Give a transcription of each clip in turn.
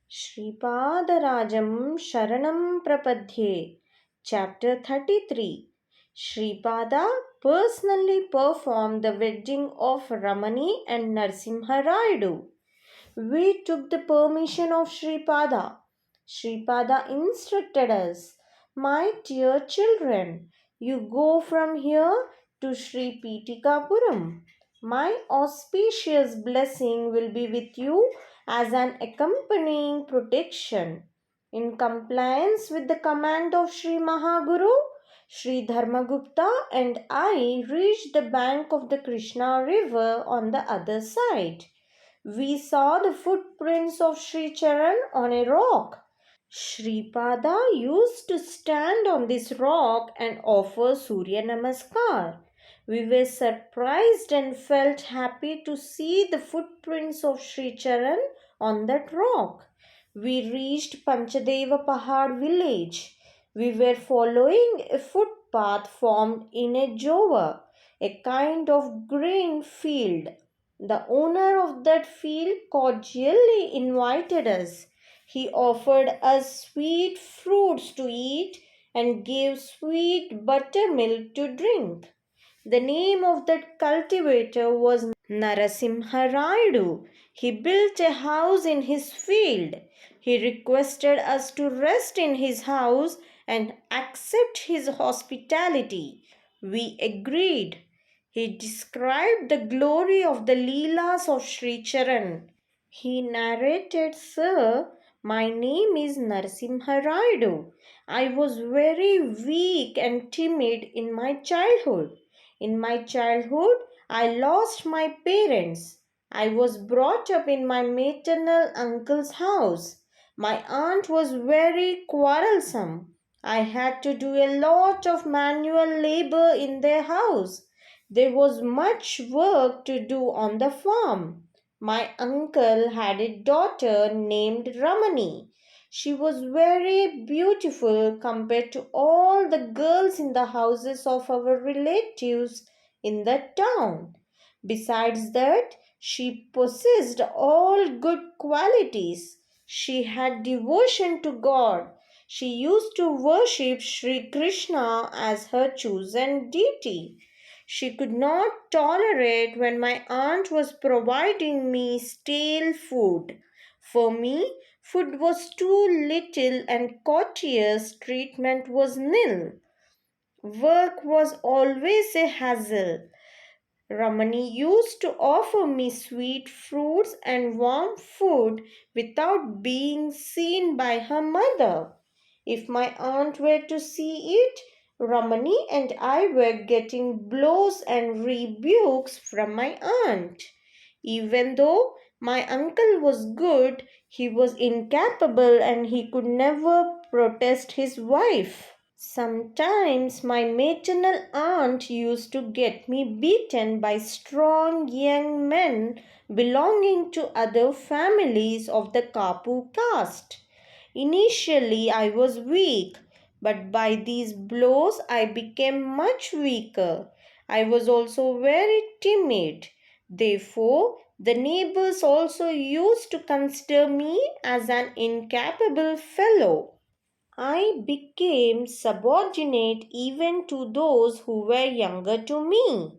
Sripadarajam Sharanam Prapadhye. Chapter 33. Sripada personally performed the wedding of Ramani and Narasimha Rayudu. We took the permission of Sripada. Sripada instructed us, "My dear children, you go from here to Sri Pitikapuram. My auspicious blessing will be with you as an accompanying protection." In compliance with the command of Sri Mahaguru, Sri Dharmagupta and I reached the bank of the Krishna river on the other side. We saw the footprints of Sri Charan on a rock. Sripada used to stand on this rock and offer Surya Namaskar. We were surprised and felt happy to see the footprints of Sri Charan on that rock. We reached Panchadeva Pahad village. We were following a footpath formed in a jova, a kind of grain field. The owner of that field cordially invited us. He offered us sweet fruits to eat and gave sweet buttermilk to drink. The name of that cultivator was Narasimha Rayudu. He built a house in his field. He requested us to rest in his house and accept his hospitality. We agreed. He described the glory of the Leelas of Sri Charan. He narrated, "Sir, my name is Narasimha Rayudu. I was very weak and timid in my childhood. In my childhood, I lost my parents. I was brought up in my maternal uncle's house. My aunt was very quarrelsome. I had to do a lot of manual labor in their house. There was much work to do on the farm. My uncle had a daughter named Ramani. She was very beautiful compared to all the girls in the houses of our relatives in the town. Besides that, she possessed all good qualities. She had devotion to God. She used to worship Sri Krishna as her chosen deity. She could not tolerate when my aunt was providing me stale food. For me, food was too little and courteous treatment was nil. Work was always a hassle. Ramani used to offer me sweet fruits and warm food without being seen by her mother. If my aunt were to see it, Ramani and I were getting blows and rebukes from my aunt. Even though my uncle was good, he was incapable and he could never protest his wife. Sometimes my maternal aunt used to get me beaten by strong young men belonging to other families of the Kapu caste. Initially, I was weak, but by these blows, I became much weaker. I was also very timid. Therefore, the neighbors also used to consider me as an incapable fellow. I became subordinate even to those who were younger to me.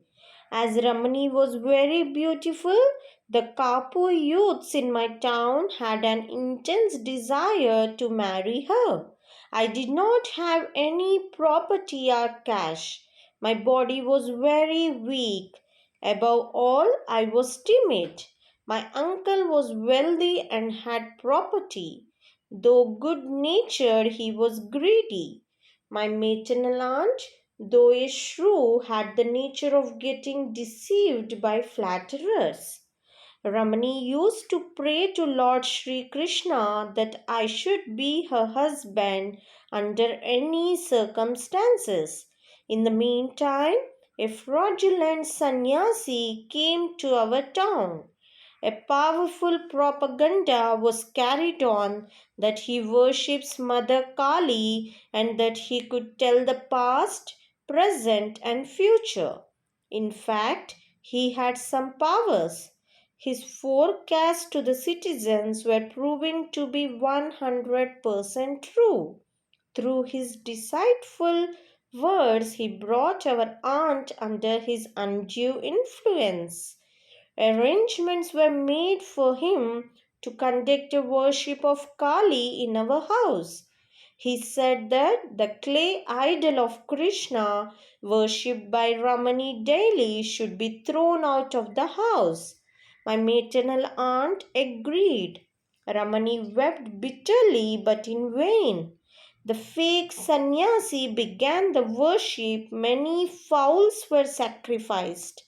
As Ramani was very beautiful, the Kapu youths in my town had an intense desire to marry her. I did not have any property or cash. My body was very weak. Above all, I was timid. My uncle was wealthy and had property. Though good natured, he was greedy. My maternal aunt, though a shrew, had the nature of getting deceived by flatterers. Ramani used to pray to Lord Sri Krishna that I should be her husband under any circumstances. In the meantime, a fraudulent sannyasi came to our town. A powerful propaganda was carried on that he worships Mother Kali and that he could tell the past, present, and future. In fact, he had some powers. His forecasts to the citizens were proven to be 100% true. Through his deceitful words, he brought our aunt under his undue influence. Arrangements were made for him to conduct a worship of Kali in our house. He said that the clay idol of Krishna, worshipped by Ramani daily, should be thrown out of the house. My maternal aunt agreed. Ramani wept bitterly but in vain. The fake sannyasi began the worship. Many fowls were sacrificed.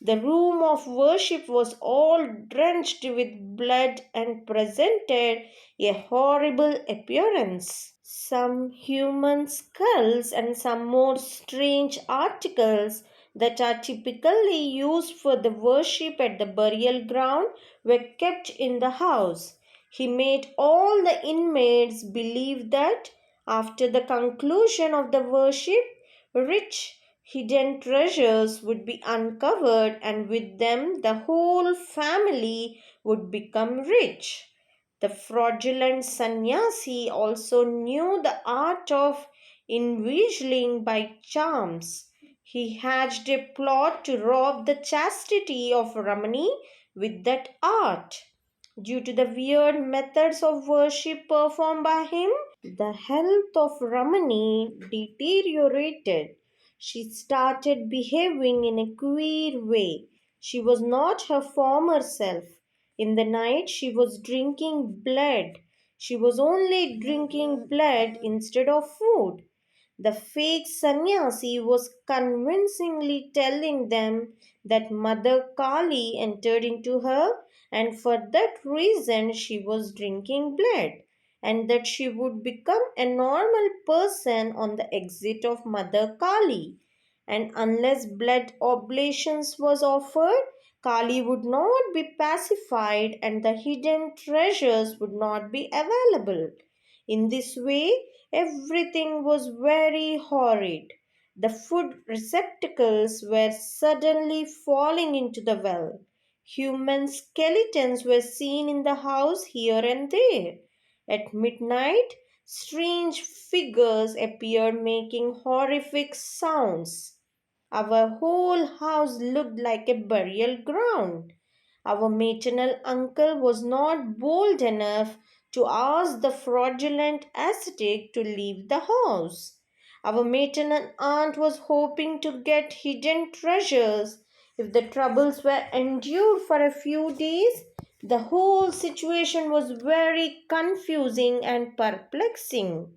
The room of worship was all drenched with blood and presented a horrible appearance. Some human skulls and some more strange articles that are typically used for the worship at the burial ground were kept in the house. He made all the inmates believe that after the conclusion of the worship, rich hidden treasures would be uncovered, and with them the whole family would become rich. The fraudulent sannyasi also knew the art of inveigling by charms. He hatched a plot to rob the chastity of Ramani with that art. Due to the weird methods of worship performed by him, the health of Ramani deteriorated. She started behaving in a queer way. She was not her former self. In the night, she was drinking blood. She was only drinking blood instead of food. The fake sannyasi was convincingly telling them that Mother Kali entered into her, and for that reason she was drinking blood, and that she would become a normal person on the exit of Mother Kali. And unless blood oblations was offered, Kali would not be pacified and the hidden treasures would not be available. In this way, everything was very horrid. The food receptacles were suddenly falling into the well. Human skeletons were seen in the house here and there. At midnight, strange figures appeared making horrific sounds. Our whole house looked like a burial ground. Our maternal uncle was not bold enough to ask the fraudulent ascetic to leave the house. Our maternal aunt was hoping to get hidden treasures. If the troubles were endured for a few days, the whole situation was very confusing and perplexing.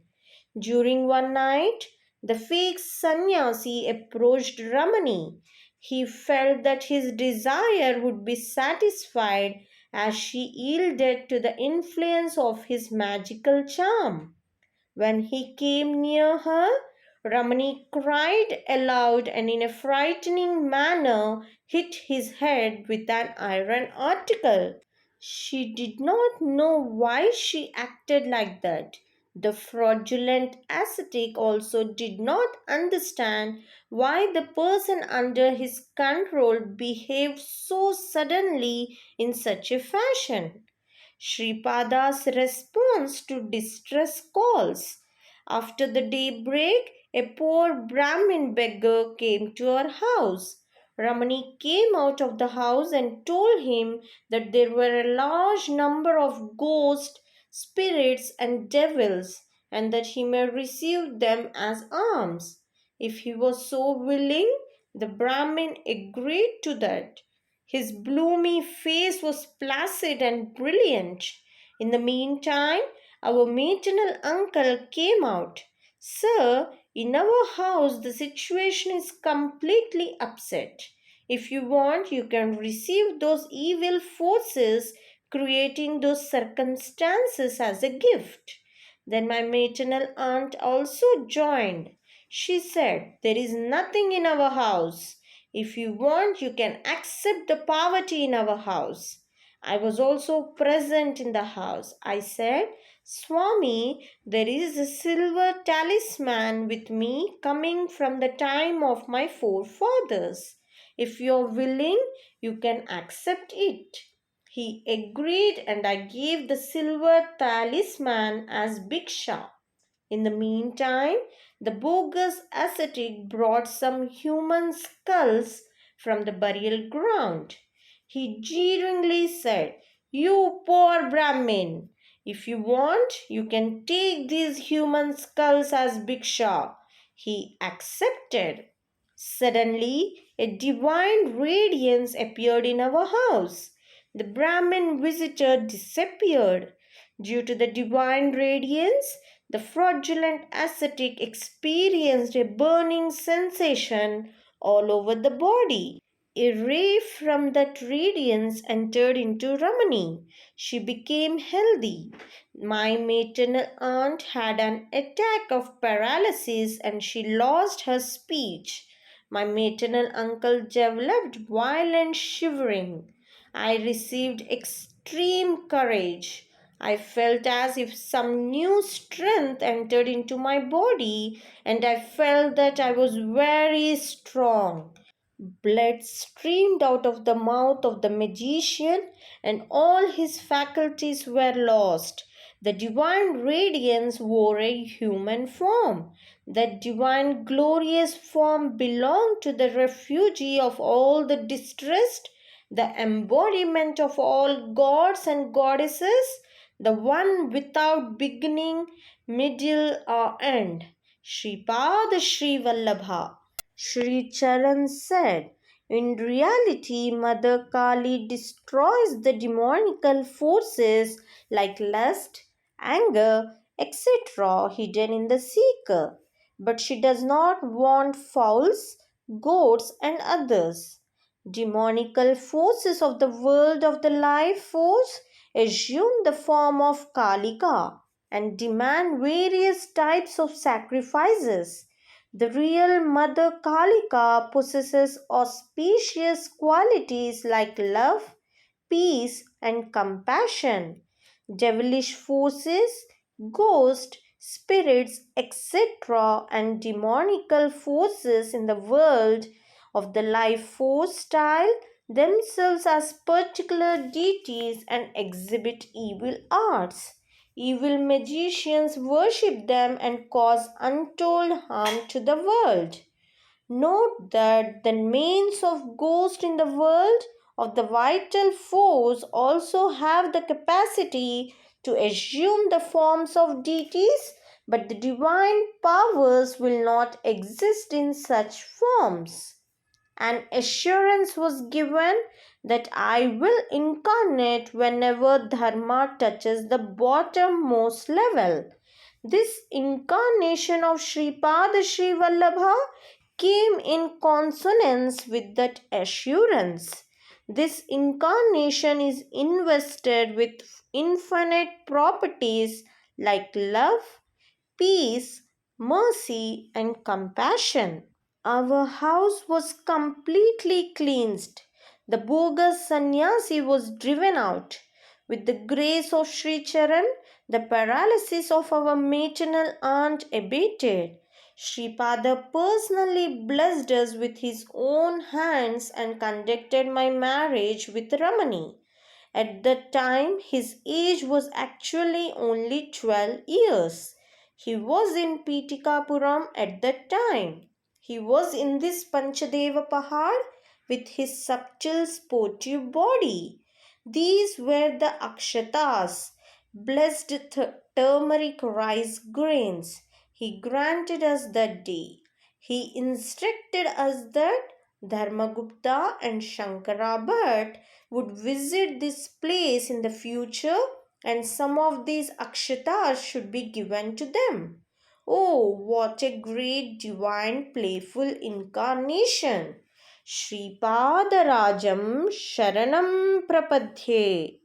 During one night, the fake sannyasi approached Ramani. He felt that his desire would be satisfied as she yielded to the influence of his magical charm. When he came near her, Ramani cried aloud and in a frightening manner hit his head with an iron article. She did not know why she acted like that. The fraudulent ascetic also did not understand why the person under his control behaved so suddenly in such a fashion. Sripada's response to distress calls. After the daybreak, a poor Brahmin beggar came to our house. Ramani came out of the house and told him that there were a large number of ghosts, spirits, and devils, and that he may receive them as alms. If he was so willing, the Brahmin agreed to that. His gloomy face was placid and brilliant. In the meantime, our maternal uncle came out. Sir, in our house the situation is completely upset. If you want, you can receive those evil forces creating those circumstances as a gift. Then my maternal aunt also joined. She said, there is nothing in our house. If you want, you can accept the poverty in our house. I was also present in the house. I said, Swami, there is a silver talisman with me coming from the time of my forefathers. If you are willing, you can accept it. He agreed, and I gave the silver talisman as Bhiksha. In the meantime, the bogus ascetic brought some human skulls from the burial ground. He jeeringly said, "You poor Brahmin, if you want, you can take these human skulls as Bhiksha." He accepted. Suddenly, a divine radiance appeared in our house. The Brahmin visitor disappeared. Due to the divine radiance, the fraudulent ascetic experienced a burning sensation all over the body. A ray from that radiance entered into Ramani. She became healthy. My maternal aunt had an attack of paralysis and she lost her speech. My maternal uncle developed violent shivering. I received extreme courage. I felt as if some new strength entered into my body, and I felt that I was very strong. Blood streamed out of the mouth of the magician, and all his faculties were lost. The divine radiance wore a human form. That divine glorious form belonged to the refugee of all the distressed, the embodiment of all gods and goddesses, the one without beginning, middle, or end. Sripada Srivallabha. Sri Charan said, "In reality, Mother Kali destroys the demonical forces like lust, anger, etc., hidden in the seeker. But she does not want fowls, goats, and others. Demonical forces of the world of the life force assume the form of Kalika and demand various types of sacrifices. The real Mother Kalika possesses auspicious qualities like love, peace, and compassion. Devilish forces, ghosts, spirits, etc., and demonical forces in the world of the life force style themselves as particular deities and exhibit evil arts. Evil magicians worship them and cause untold harm to the world. Note that the names of ghosts in the world of the vital force also have the capacity to assume the forms of deities, but the divine powers will not exist in such forms. An assurance was given that I will incarnate whenever Dharma touches the bottommost level. This incarnation of Sripada Srivallabha came in consonance with that assurance. This incarnation is invested with infinite properties like love, peace, mercy, and compassion. Our house was completely cleansed. The bogus sannyasi was driven out. With the grace of Sri Charan, the paralysis of our maternal aunt abated. Sripada personally blessed us with his own hands and conducted my marriage with Ramani. At that time, his age was actually only 12 years. He was in Pitikapuram at that time. He was in this Panchadeva Pahad with his subtle sportive body. These were the akshatas, blessed turmeric rice grains. He granted us that day. He instructed us that Dharmagupta and Shankara Bhatt would visit this place in the future and some of these akshatas should be given to them. Oh, what a great divine playful incarnation! Shripadarajam Sharanam Prapadhye.